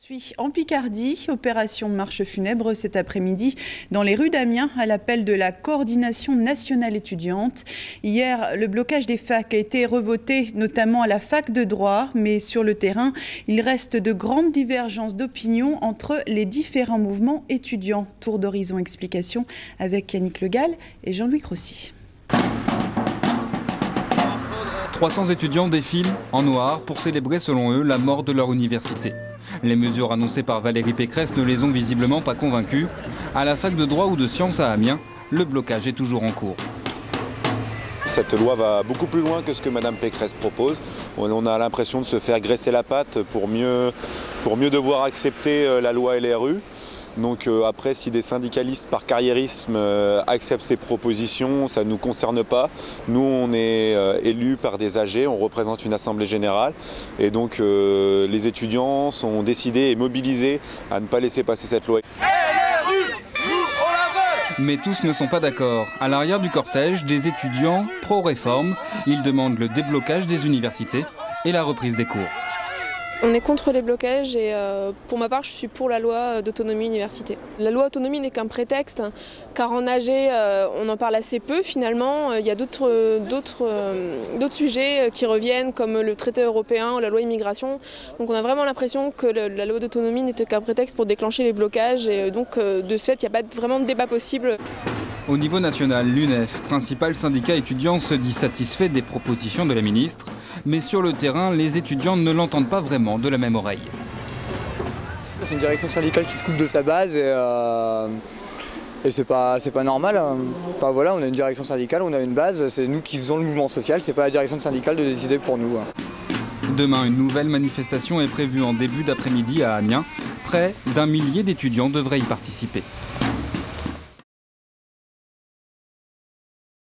poursuit en Picardie. Opération marche funèbre cet après-midi dans les rues d'Amiens à l'appel de la coordination nationale étudiante. Hier, le blocage des facs a été revoté, notamment à la fac de droit, mais sur le terrain, il reste de grandes divergences d'opinion entre les différents mouvements étudiants. Tour d'horizon explication avec Yannick Le Gall et Jean-Louis Crossy. 300 étudiants défilent en noir pour célébrer, selon eux, la mort de leur université. Les mesures annoncées par Valérie Pécresse ne les ont visiblement pas convaincus. À la fac de droit ou de sciences à Amiens, le blocage est toujours en cours. Cette loi va beaucoup plus loin que ce que Mme Pécresse propose. On a l'impression de se faire graisser la patte pour mieux devoir accepter la loi LRU. Donc après, si des syndicalistes par carriérisme acceptent ces propositions, ça ne nous concerne pas. Nous, on est élus par des AG, on représente une assemblée générale. Et donc les étudiants sont décidés et mobilisés à ne pas laisser passer cette loi. Mais tous ne sont pas d'accord. À l'arrière du cortège, des étudiants pro-réforme. Ils demandent le déblocage des universités et la reprise des cours. On est contre les blocages et pour ma part, je suis pour la loi d'autonomie université. La loi autonomie n'est qu'un prétexte, car en AG, on en parle assez peu finalement. Il y a d'autres sujets qui reviennent, comme le traité européen ou la loi immigration. Donc on a vraiment l'impression que la loi d'autonomie n'était qu'un prétexte pour déclencher les blocages. Et donc de ce fait, il n'y a pas vraiment de débat possible. Au niveau national, l'UNEF, principal syndicat étudiant, se dit satisfait des propositions de la ministre. Mais sur le terrain, les étudiants ne l'entendent pas vraiment de la même oreille. C'est une direction syndicale qui se coupe de sa base et c'est pas normal. Enfin voilà, on a une direction syndicale, on a une base, c'est nous qui faisons le mouvement social, c'est pas la direction syndicale de décider pour nous. Demain, une nouvelle manifestation est prévue en début d'après-midi à Amiens. Près d'1 millier d'étudiants devraient y participer.